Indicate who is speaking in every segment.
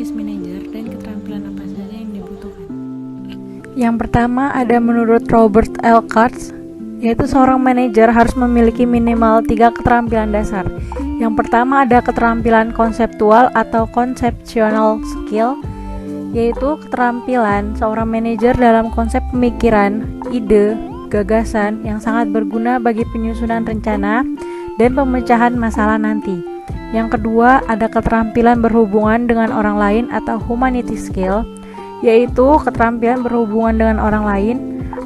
Speaker 1: jenis manajer dan keterampilan apa saja yang dibutuhkan?
Speaker 2: Yang pertama ada menurut Robert L. Katz, yaitu seorang manajer harus memiliki minimal 3 keterampilan dasar. Yang pertama ada keterampilan konseptual atau conceptual skill, yaitu keterampilan seorang manajer dalam konsep pemikiran, ide, gagasan yang sangat berguna bagi penyusunan rencana dan pemecahan masalah nanti. Yang kedua, ada keterampilan berhubungan dengan orang lain atau humanity skill, yaitu keterampilan berhubungan dengan orang lain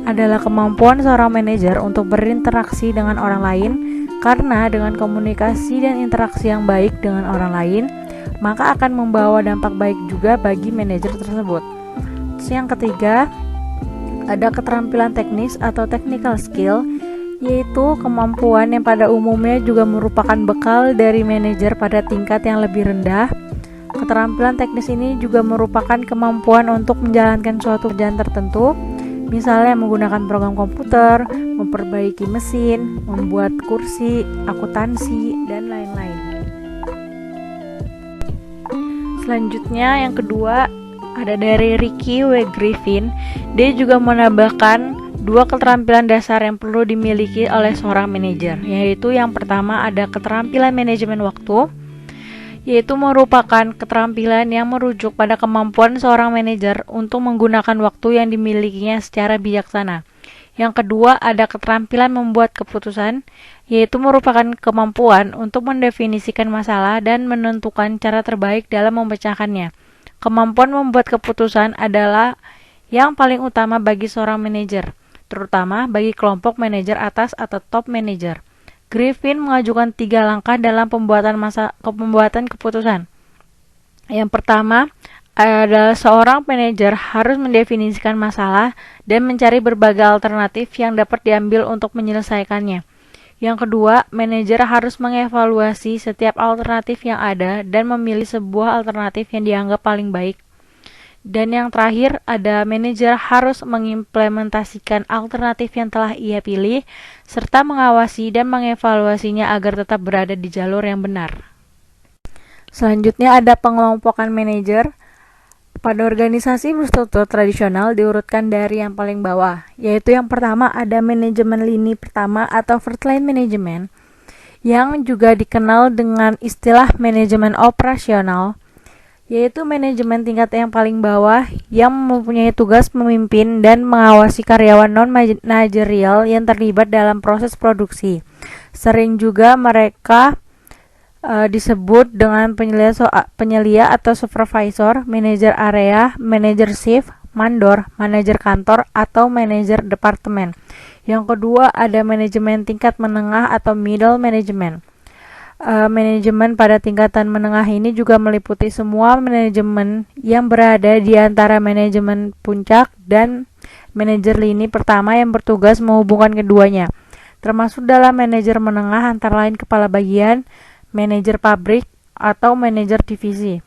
Speaker 2: adalah kemampuan seorang manajer untuk berinteraksi dengan orang lain, karena dengan komunikasi dan interaksi yang baik dengan orang lain, maka akan membawa dampak baik juga bagi manajer tersebut. Terus yang ketiga, ada keterampilan teknis atau technical skill, yaitu kemampuan yang pada umumnya juga merupakan bekal dari manajer pada tingkat yang lebih rendah. Keterampilan teknis ini juga merupakan kemampuan untuk menjalankan suatu pekerjaan tertentu, misalnya menggunakan program komputer, memperbaiki mesin, membuat kursi, akuntansi, dan lain-lain. Selanjutnya yang kedua ada dari Ricky W. Griffin. Dia juga menambahkan 2 keterampilan dasar yang perlu dimiliki oleh seorang manajer, yaitu yang pertama ada keterampilan manajemen waktu, yaitu merupakan keterampilan yang merujuk pada kemampuan seorang manajer untuk menggunakan waktu yang dimilikinya secara bijaksana. Yang kedua ada keterampilan membuat keputusan, yaitu merupakan kemampuan untuk mendefinisikan masalah dan menentukan cara terbaik dalam memecahkannya. Kemampuan membuat keputusan adalah yang paling utama bagi seorang manajer, terutama bagi kelompok manajer atas atau top manager. Griffin mengajukan 3 langkah dalam pembuatan keputusan. Yang pertama adalah seorang manajer harus mendefinisikan masalah dan mencari berbagai alternatif yang dapat diambil untuk menyelesaikannya. Yang kedua, manajer harus mengevaluasi setiap alternatif yang ada dan memilih sebuah alternatif yang dianggap paling baik. Dan yang terakhir, ada manajer harus mengimplementasikan alternatif yang telah ia pilih, serta mengawasi dan mengevaluasinya agar tetap berada di jalur yang benar. Selanjutnya ada pengelompokan manajer. Pada organisasi berstruktur tradisional diurutkan dari yang paling bawah, yaitu yang pertama ada manajemen lini pertama atau first line management, yang juga dikenal dengan istilah manajemen operasional, yaitu manajemen tingkat yang paling bawah yang mempunyai tugas memimpin dan mengawasi karyawan non-manajerial yang terlibat dalam proses produksi. Sering juga mereka disebut dengan penyelia atau supervisor, manajer area, manajer shift, mandor, manajer kantor, atau manajer departemen. Yang kedua ada manajemen tingkat menengah atau middle management. Manajemen pada tingkatan menengah ini juga meliputi semua manajemen yang berada di antara manajemen puncak dan manajer lini pertama yang bertugas menghubungkan keduanya, termasuk dalam manajer menengah antara lain kepala bagian, manajer pabrik, atau manajer divisi.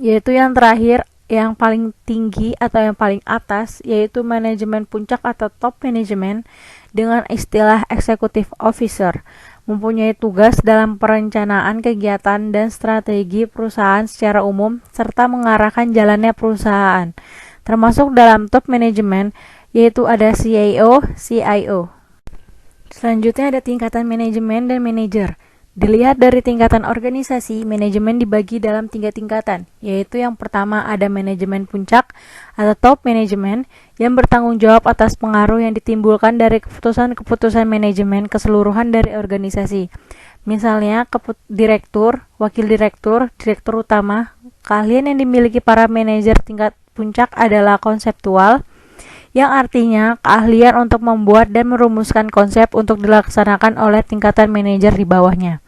Speaker 2: Yaitu yang terakhir, yang paling tinggi atau yang paling atas, yaitu manajemen puncak atau top management dengan istilah executive officer, mempunyai tugas dalam perencanaan kegiatan dan strategi perusahaan secara umum serta mengarahkan jalannya perusahaan, termasuk dalam top management, yaitu ada CAO, CIO. Selanjutnya ada tingkatan manajemen dan manajer. Dilihat dari tingkatan organisasi, manajemen dibagi dalam 3 tingkatan, yaitu yang pertama ada manajemen puncak atau top management yang bertanggung jawab atas pengaruh yang ditimbulkan dari keputusan-keputusan manajemen keseluruhan dari organisasi. Misalnya, direktur, wakil direktur, direktur utama. Keahlian yang dimiliki para manajer tingkat puncak adalah konseptual, yang artinya keahlian untuk membuat dan merumuskan konsep untuk dilaksanakan oleh tingkatan manajer di bawahnya.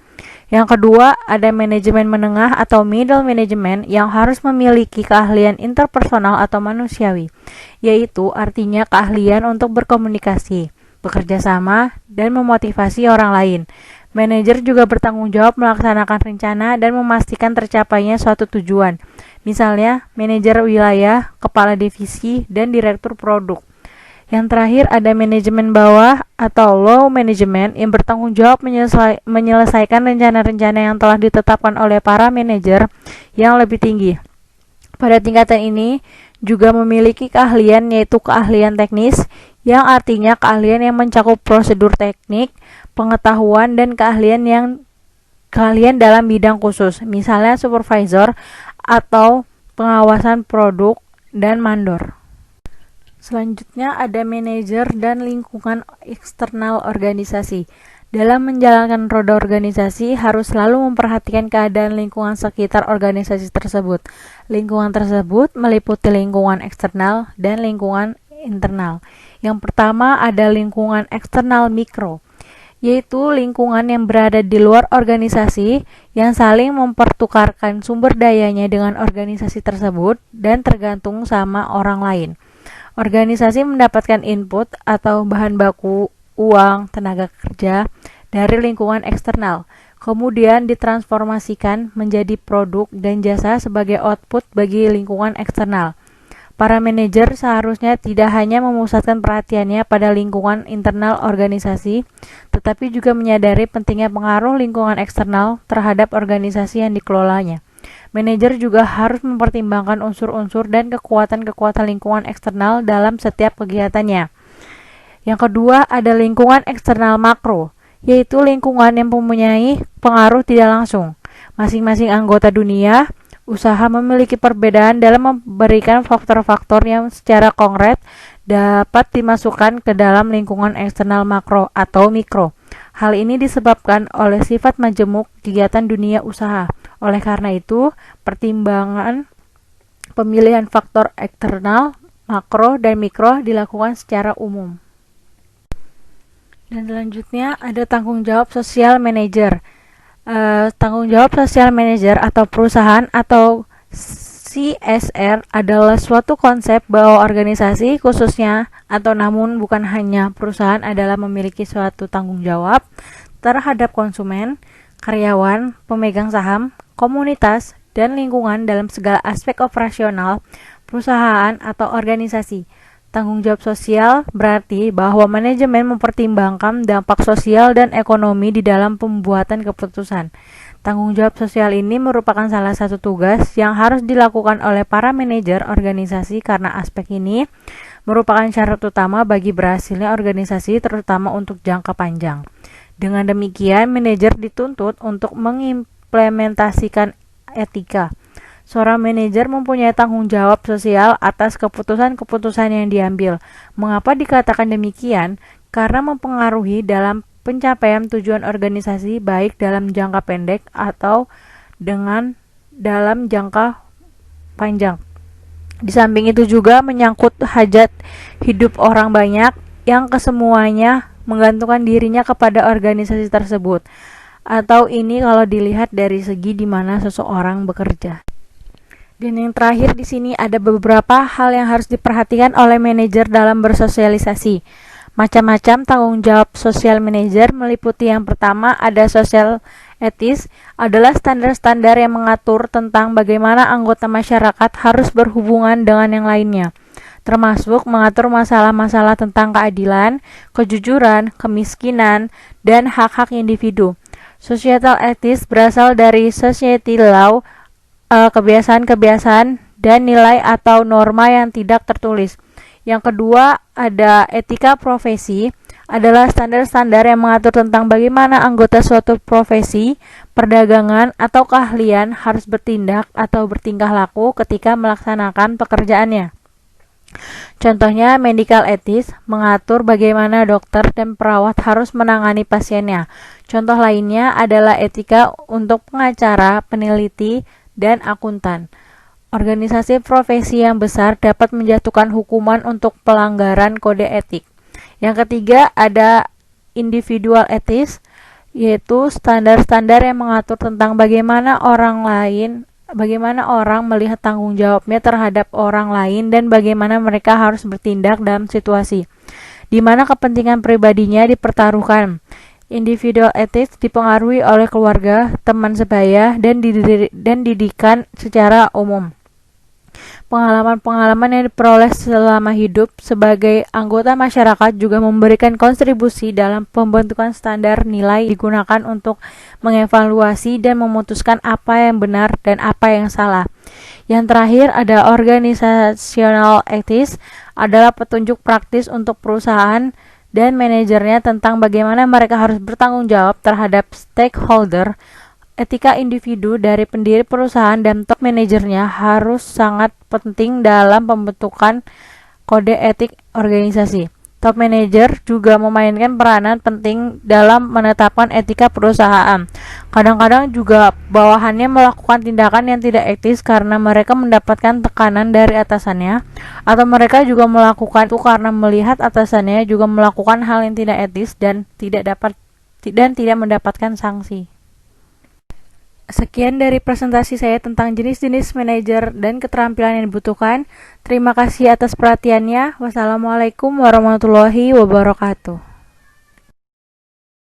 Speaker 2: Yang kedua, ada manajemen menengah atau middle management yang harus memiliki keahlian interpersonal atau manusiawi, yaitu artinya keahlian untuk berkomunikasi, bekerja sama, dan memotivasi orang lain. Manajer juga bertanggung jawab melaksanakan rencana dan memastikan tercapainya suatu tujuan, misalnya manajer wilayah, kepala divisi, dan direktur produk. Yang terakhir ada manajemen bawah atau low management yang bertanggung jawab menyelesaikan rencana-rencana yang telah ditetapkan oleh para manajer yang lebih tinggi. Pada tingkatan ini juga memiliki keahlian, yaitu keahlian teknis, yang artinya keahlian yang mencakup prosedur teknik, pengetahuan, dan keahlian dalam bidang khusus, misalnya supervisor atau pengawasan produk dan mandor. Selanjutnya ada manajer dan lingkungan eksternal organisasi. Dalam menjalankan roda organisasi harus selalu memperhatikan keadaan lingkungan sekitar organisasi tersebut. Lingkungan tersebut meliputi lingkungan eksternal dan lingkungan internal. Yang pertama ada lingkungan eksternal mikro, yaitu lingkungan yang berada di luar organisasi yang saling mempertukarkan sumber dayanya dengan organisasi tersebut dan tergantung sama orang lain. Organisasi mendapatkan input atau bahan baku, uang, tenaga kerja dari lingkungan eksternal, kemudian ditransformasikan menjadi produk dan jasa sebagai output bagi lingkungan eksternal. Para manajer seharusnya tidak hanya memusatkan perhatiannya pada lingkungan internal organisasi, tetapi juga menyadari pentingnya pengaruh lingkungan eksternal terhadap organisasi yang dikelolanya. Manajer juga harus mempertimbangkan unsur-unsur dan kekuatan-kekuatan lingkungan eksternal dalam setiap kegiatannya. Yang kedua ada lingkungan eksternal makro, yaitu lingkungan yang mempunyai pengaruh tidak langsung. Masing-masing anggota dunia usaha memiliki perbedaan dalam memberikan faktor-faktor yang secara konkret dapat dimasukkan ke dalam lingkungan eksternal makro atau mikro. Hal ini disebabkan oleh sifat majemuk kegiatan dunia usaha. Oleh karena itu, pertimbangan pemilihan faktor eksternal, makro, dan mikro dilakukan secara umum. Dan selanjutnya ada tanggung jawab sosial manajer. Tanggung jawab sosial manajer atau perusahaan atau CSR adalah suatu konsep bahwa organisasi khususnya atau namun bukan hanya perusahaan adalah memiliki suatu tanggung jawab terhadap konsumen, karyawan, pemegang saham, komunitas, dan lingkungan dalam segala aspek operasional perusahaan atau organisasi. Tanggung jawab sosial berarti bahwa manajemen mempertimbangkan dampak sosial dan ekonomi di dalam pembuatan keputusan. Tanggung jawab sosial ini merupakan salah satu tugas yang harus dilakukan oleh para manajer organisasi karena aspek ini merupakan syarat utama bagi berhasilnya organisasi terutama untuk jangka panjang. Dengan demikian, manajer dituntut untuk mengimplementasikan etika. Seorang manajer mempunyai tanggung jawab sosial atas keputusan-keputusan yang diambil. Mengapa dikatakan demikian? Karena mempengaruhi dalam pencapaian tujuan organisasi baik dalam jangka pendek atau dalam jangka panjang. Di samping itu juga menyangkut hajat hidup orang banyak yang kesemuanya menggantungkan dirinya kepada organisasi tersebut. Atau ini kalau dilihat dari segi di mana seseorang bekerja. Dan yang terakhir di sini ada beberapa hal yang harus diperhatikan oleh manajer dalam bersosialisasi. Macam-macam tanggung jawab sosial manajer meliputi yang pertama ada sosial etis, adalah standar-standar yang mengatur tentang bagaimana anggota masyarakat harus berhubungan dengan yang lainnya, termasuk mengatur masalah-masalah tentang keadilan, kejujuran, kemiskinan, dan hak-hak individu. Societal ethics berasal dari society law, kebiasaan-kebiasaan dan nilai atau norma yang tidak tertulis. Yang kedua ada etika profesi, adalah standar-standar yang mengatur tentang bagaimana anggota suatu profesi, perdagangan, atau keahlian harus bertindak atau bertingkah laku ketika melaksanakan pekerjaannya. Contohnya, medical ethics mengatur bagaimana dokter dan perawat harus menangani pasiennya. Contoh lainnya adalah etika untuk pengacara, peneliti, dan akuntan. Organisasi profesi yang besar dapat menjatuhkan hukuman untuk pelanggaran kode etik. Yang ketiga ada individual ethics, yaitu standar-standar yang mengatur tentang bagaimana orang melihat tanggung jawabnya terhadap orang lain dan bagaimana mereka harus bertindak dalam situasi di mana kepentingan pribadinya dipertaruhkan. Individual ethics dipengaruhi oleh keluarga, teman sebaya, dan didikan secara umum. Pengalaman-pengalaman yang diperoleh selama hidup sebagai anggota masyarakat juga memberikan kontribusi dalam pembentukan standar nilai digunakan untuk mengevaluasi dan memutuskan apa yang benar dan apa yang salah. Yang terakhir ada organizational ethics, adalah petunjuk praktis untuk perusahaan dan manajernya tentang bagaimana mereka harus bertanggung jawab terhadap stakeholder. Etika individu dari pendiri perusahaan dan top manajernya harus sangat penting dalam pembentukan kode etik organisasi. Top manager juga memainkan peranan penting dalam menetapkan etika perusahaan. Kadang-kadang juga bawahannya melakukan tindakan yang tidak etis karena mereka mendapatkan tekanan dari atasannya, atau mereka juga melakukan itu karena melihat atasannya juga melakukan hal yang tidak etis dan tidak mendapatkan sanksi. Sekian dari presentasi saya tentang jenis-jenis manajer dan keterampilan yang dibutuhkan. Terima kasih atas perhatiannya. Wassalamualaikum warahmatullahi wabarakatuh.